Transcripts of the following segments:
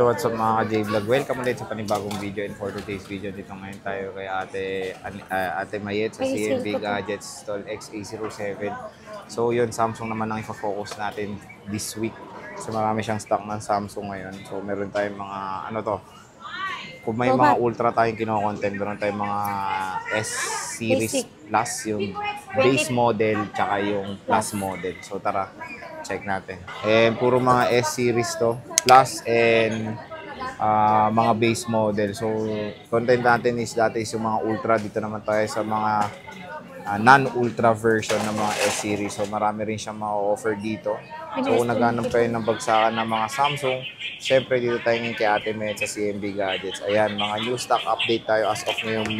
hello, what's up mga ka-J-Vlog? Welcome ulit sa panibagong video, and for today's video, dito ngayon tayo kay Ate Mayet sa CMB Gadgets Stall XA07. So yun, Samsung naman ang ipa-focus natin this week. So marami siyang stock ng Samsung ngayon. So meron tayong mga, kung may mga Ultra tayong kino-content, meron tayong mga S-Series Plus, yung base model, tsaka yung Plus model. So tara, check natin. And puro mga S-Series to, Plus and mga base model. So content natin is dati is yung mga Ultra. Dito naman tayo sa mga non-Ultra version ng mga S-Series. So marami rin siyang ma-offer dito. So kung naghanap kayo ng bagsakan ng mga Samsung, syempre dito tayo ngayon kay Ate Mayet sa CMB Gadgets. Ayan, mga new stock update tayo as of ngayong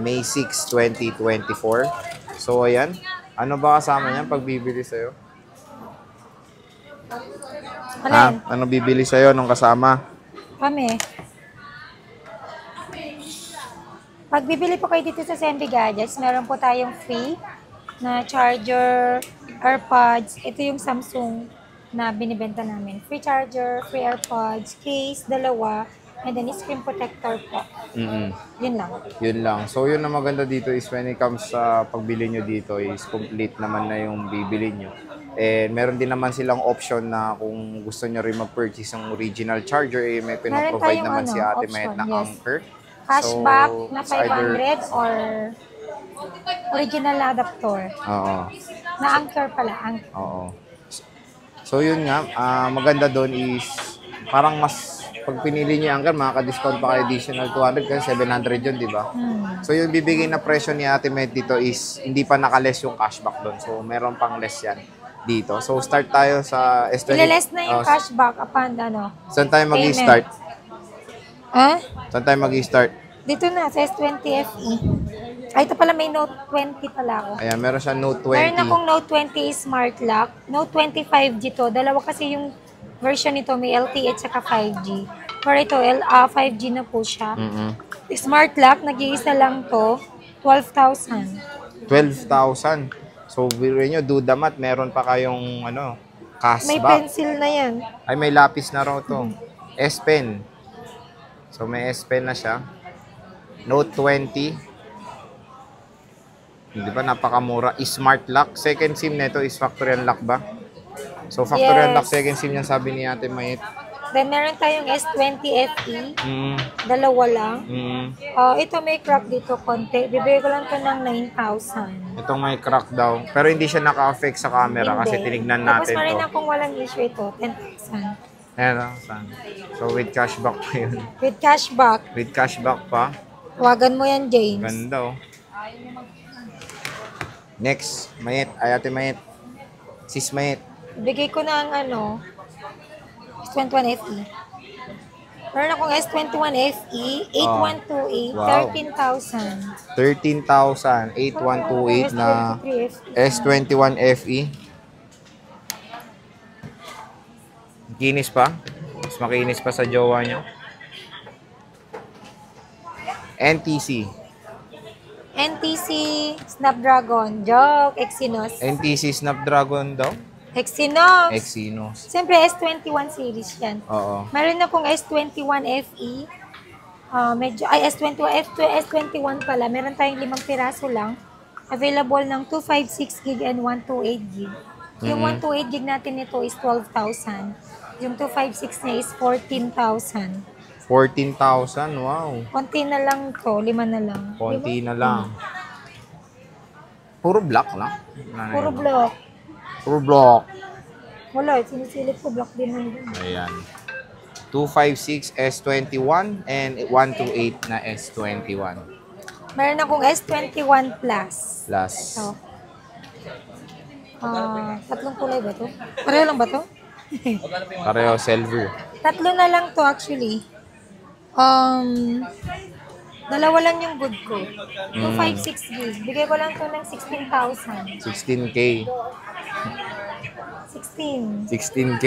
May 6, 2024. So ayan, ano ba kasama niyan pag bibili sa'yo? Ano bibili sa'yo nung kasama? Kami. Pag bibili po kayo dito sa CMB Gadgets, meron po tayong free na charger, AirPods. Ito yung Samsung na binibenta namin. Free charger, free AirPods, case, dalawa, and then screen protector po. Yun lang. Yun lang. So yun na maganda dito is when it comes sa pagbili nyo dito is complete naman na yung bibili nyo. And meron din naman silang option na kung gusto nyo rin mag-purchase ng original charger, eh, may pinaprovide naman si Ate Mayet na Anchor. Cashback na 500 or original adapter. Oo. Na Anchor pala. Anchor. Oo. So yun nga, maganda doon is parang mas pag pinili nyo yung Anchor, makaka-discount pa kayo additional 200 kasi 700 yun, di ba? So yung bibigay na presyo ni Ate Mayet dito is hindi pa nakaless yung cashback doon. So meron pang less yan dito. So start tayo sa S20. Ililess na yung cashback upon Saan tayo mag-i-start? Saan tayo mag-i-start? Dito na, sa S20 FE. Ay, ito pala may Note 20 pala ako. Ayan, meron siya Note 20. Meron akong Note 20 Smart Lock. Note 20 5G to. Dalawa kasi yung version nito, may LTE at saka 5G. Pero ito, 5G na po siya. Smart Lock, nag-iisa lang to, 12,000. 12,000. So, bilhin nyo, do the math, meron pa kayong, cashback. May pencil na yan. Ay, may lapis na raw to. S Pen. So, may S Pen na siya. Note 20. Di ba, napakamura. Smart Lock. Second SIM nito is factory unlock ba? So, factory unlock, second SIM niya, sabi ni Ate Mayet. Then, meron tayong S20 FE. Dalawa lang. Ito may crack dito konti. Bibigay ko lang to ng 9,000. Itong may crack daw. Pero hindi siya naka-affect sa camera kasi tinignan natin to. Tapos meron akong walang issue ito. 10,000. Ayan, so, with cashback pa yun. With cashback. With cashback pa. Tawagan mo yan, James. Ganda, oh. Next, Mayet. Ay, Ate Mayet. Sis Mayet. Bigay ko ng S21 FE. Meron akong S21 FE, 8128, Wow. 13,000. 13,000, 8128 na S21 FE. Kinis pa. Mas makinis pa sa jowa nyo. NTC Snapdragon. Joke. Exynos. NTC Snapdragon daw? Exynos. Siyempre, S21 series yan. Oo. Meron akong S21 FE. S21 pala. Meron tayong 5 piraso lang. Available ng 256 gig and 128 gig. Yung 128 gig natin nito is 12,000. Yung 256 niya is 14,000. 14,000, wow. Konti na lang to, 5 na lang. Konti na lang. Puro black lang? Puro block. Puro block. Wala, sinisilip ko block din nandun. Ayan. 256 S21 and 128 na S21. Meron akong S21 Plus. Plus. So, tatlong kulay ba to? Pareho lang ba to? Pareho, silver. Tatlo na lang to actually. Dalawa lang yung good ko. 256 gig. Bigay ko lang to ng 16,000. 16K. 16K.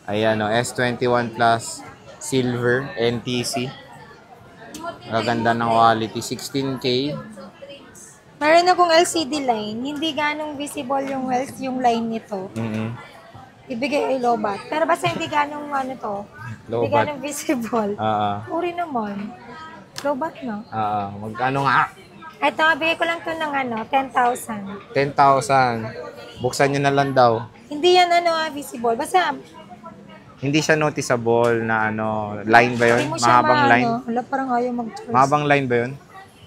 Ayan, S21 Plus Silver NTC. Gaganda ng quality. 16K. Meron akong LCD line. Hindi ganong visible yung line nito. ibigay ay lobat. Pero basta hindi ganong ano to, hindi Lobat. ganong visible. Uri naman. Lobat na. Magkano nga? Ito, bigay ko lang to ng 10,000. 10,000. Buksan nyo na lang daw. Hindi yan visible. Basta, Hindi siya noticeable na line ba yun? hindi mo siya Mahabang line? Wala, parang ayaw mag-choice. Mahabang line ba yun?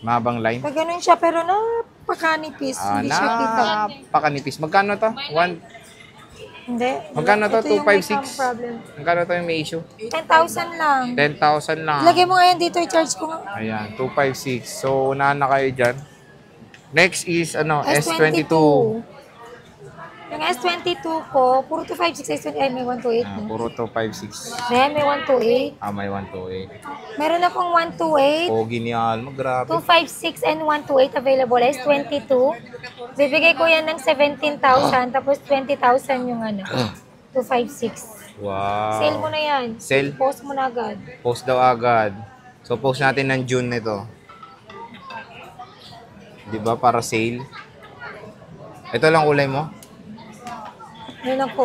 Mahabang line? Pag ganun siya, pero napakanipis. Hindi siya kita. Napakanipis. Magkano to? Hindi. Magkano to? Ito yung may 256? problem. Magkano to yung may issue? 10,000 lang. 10,000 lang. Lagay mo ngayon dito, i-charge ko nga. Ayan, 256. So, unahan na kayo dyan. Next is, S22. Yung S22 ko, puro 256, ay may 128 na. Puro 256. May 128. May 128. Meron akong 128. Pogi ni Alma, grabe. 256 and 128 available is 22. Bibigay ko yan ng 17,000 tapos 20,000 yung 256. Wow. Sale mo na yan. Sale? Post mo na agad. Post daw agad. So, post natin ng June nito. Diba? Para sale. Ito lang kulay mo? Meron ako,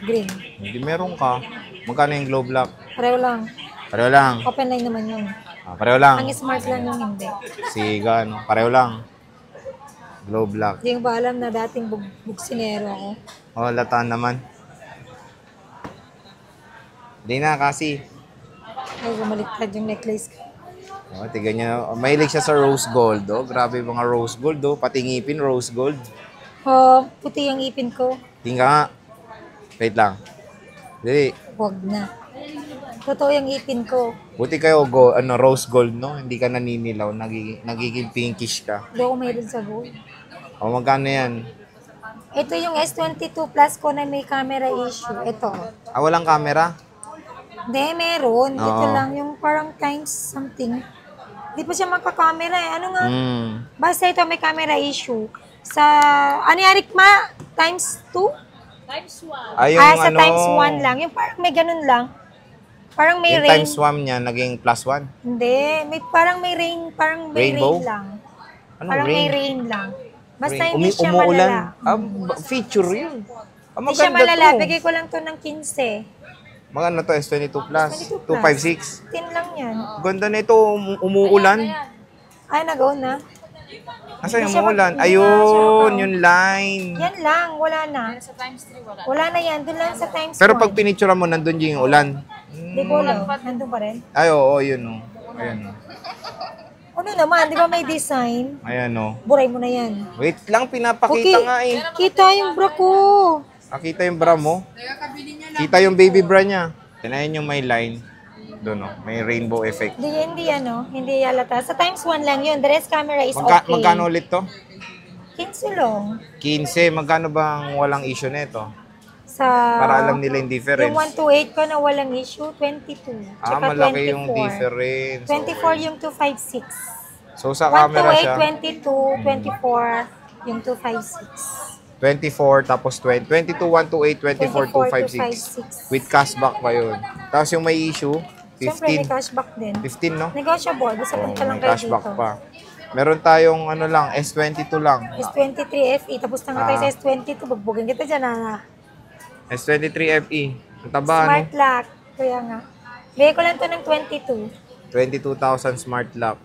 green. Hindi meron ka. Magkano yung glow black? Pareho lang. Pareho lang. Open line naman yun. Pareho lang. Ang smart lang yung hindi. Siga, pareho lang. Glow black. Hindi ko ba alam na dating bugsinero ako. Lataan naman. Hindi na kasi. Ay, bumaliktad yung necklace ko. Tignan nyo. Mahilig siya sa rose gold. Grabe mga rose gold. Pati ngipin, rose gold. Puti yung ipin ko. Tingka nga. Wait lang. Dili. Huwag na. Totoo yung ipin ko. Buti kayo rose gold, no? Hindi ka naninilaw. Nagiging pinkish ka. Hindi ako mayroon sa gold. Magkano yan? Ito yung S22 Plus ko na may camera issue. Ito. Walang camera? Hindi, meron. Ito Oo. lang yung parang times something. Hindi pa siya magka-camera eh. Ano nga? Basta ito may camera issue. Sa, Yarik Ma? Times 2? Yung sa times 1 lang. Yung parang may ganun lang. Parang may yung rain. times 1 niya, naging plus 1. Hindi. Parang may rain. Parang may Rainbow? rain lang. Anong Parang rain? may rain lang. Basta Rain. hindi siya Umuulan. malala. Feature yun. Hindi siya Maganda malala. to. Bigay ko lang to ng 15. Magkano to? S22 plus? 22 plus. 256? 10 lang yan. Ganda na ito. Umuulan. Ay, nag-go na. Asan yung Hindi siya umuulan? hindi na siya Ayun, mag- yung line. Yan lang. Wala na. Sa times 3, wala. Wala na yan. Doon lang sa times 1. Pero pag pinicture mo, nandun yung ulan. Hindi ko alam. Nandun pa rin. Ay, oo, yun o. Ayan o. Ano naman? Di ba may design? Ayan o. Buray mo na yan. Wait lang, pinapakita Okay. nga eh. Kita yung bra ko. Kita yung bra mo. Kita yung baby bra niya. Tinayin yung may line. Doon o. May rainbow effect. Hindi Hindi yalata. Sa times 1 lang yun. The rest camera is okay. Magkano ulit to? 15 lang. 15. Magkano bang walang issue nito? Sa... Para alam nila yung difference. Yung 128 ko na walang issue, 22. Tsaka Malaki 24. yung difference. 24 yung 256. So, sa camera siya, 128, 22, 24 yung 256. 24, tapos 20. 22, 128, 24, 256. 256. With cashback pa yun. Tapos yung may issue, Siyempre, may 15. cashback din. 15, no? Negotiable. Basta punta lang May kayo cashback dito. pa. Meron tayong S22 lang. S23 FE. Tapos na nga tayo sa S22. Bagbugin kita dyan, S23 FE. Ang taba, no? Smart lock. Kaya nga. Bigay ko lang to ng 22. 22,000 smart lock.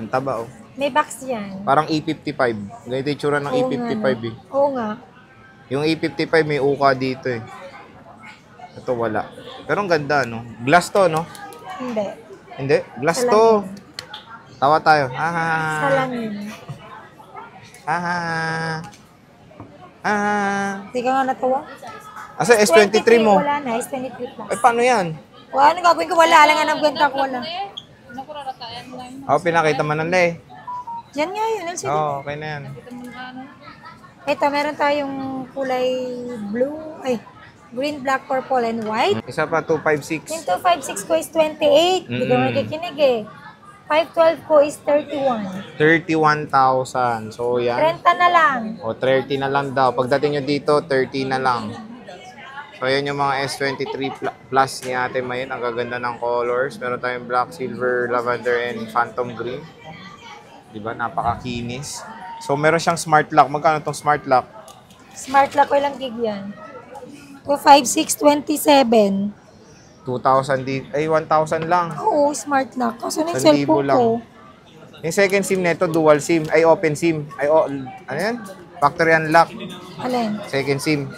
Ang taba, oh. May box yan. Parang E55. Ganito yung tsura ng Oo E55, nga, no? eh. Oo nga. Yung E55 may uka dito, eh. Ito wala. Pero ang ganda, no? Glass to, no? Hindi. Hindi? Glass Salamin. to. Tawa tayo. Salamin. Hindi ka nga natawa? Asa S23 mo? Wala na. S23 plus. Ay, paano yan? Wala, ano gagawin ko? Wala. Alam nga ng kwenta ko. Wala. Pinakita man nila, eh. Yan nga yun. LCD. Okay na yan. Ito, meron tayong kulay blue. Ay, green, black, purple, and white. Isa pa, 256. Yung 256 ko is 28. Hindi ko nakikinig eh. 512 ko is 31. 31,000. So, yan. 30 na lang. O, 30 na lang daw. Pagdating nyo dito, 30 na lang. So, yan yung mga S23 Plus ni Ate Mayin. Ang gaganda ng colors. Meron tayong black, silver, lavender, and phantom green. Diba? Napakakinis. So, meron siyang smart lock. Magkano tong smart lock? Smart lock ko ilang gig yan. 25627. 2,000 ay 1,000 lang. Oo, smart lock. Kasi yung 1,000 cellphone lang. ko. Yung second SIM nito, dual SIM, ay open SIM. Ano yan? Factory unlock. Alin? Second SIM.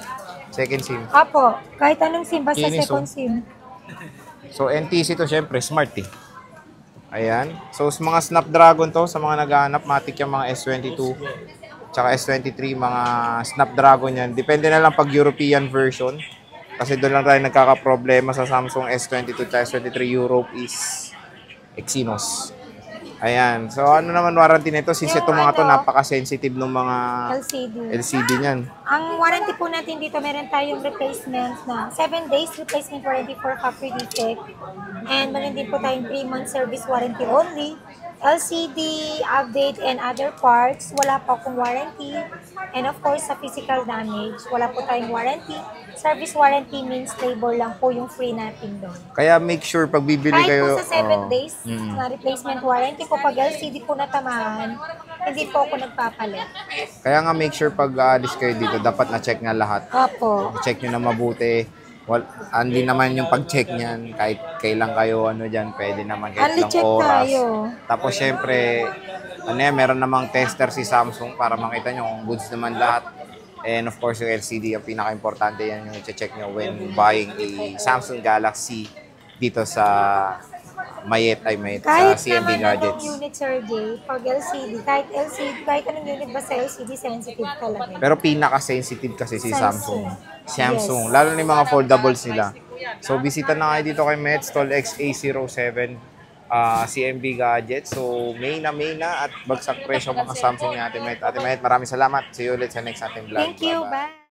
Second SIM. Apo, kahit anong SIM, basta Kinis, second oh. SIM. So, NTC to, syempre, smart eh. Ayan. So, sa mga Snapdragon to, sa mga naghahanap, matik yung mga S22, tsaka S23, mga Snapdragon yan. Depende na lang pag European version. Kasi doon lang tayo nagkakaproblema sa Samsung S22 at S23 Europe is Exynos. Ayan. So, ano naman warranty nito? Since Yung itong mga to, ano, napaka-sensitive ng mga LCD. LCD niyan. Ang warranty po natin dito, meron tayong replacement na 7 days replacement warranty for factory defect. And meron din po tayong 3 month service warranty only. LCD, update, and other parts, wala pa akong warranty. And of course, sa physical damage, wala po tayong warranty. Service warranty means labor lang po yung free natin doon. Kaya make sure pag bibili Kahit kayo... po sa 7 oh, days na replacement warranty po, pag LCD po natamaan, hindi po ako nagpapalit. Kaya nga make sure pag aalis kayo dito, dapat na-check nga lahat. Opo. Check nyo na mabuti. Hindi naman yung pag-check niyan. Kahit kailan kayo dyan, pwede naman kahit Only lang check oras. tayo. Tapos syempre, meron namang tester si Samsung para makita nyo kung goods naman lahat. And of course, yung LCD, ang pinaka-importante yan yung i-check nyo when buying a Samsung Galaxy dito sa Mayet, Kahit sa CMB naman Gadgets. anong unit, Sir Jay, pag LCD, kahit anong unit ba sa LCD, sensitive talaga. Pero pinaka-sensitive kasi si Samsung. Yes. Lalo na yung mga foldables nila. So, bisita na kayo dito kay Met Stall XA07 CMB Gadgets. So, May na at bagsak presyo mga Samsung ni Ate Met. Ate Met, maraming salamat. See you ulit sa next ating vlog. Thank you, Bye-bye. bye!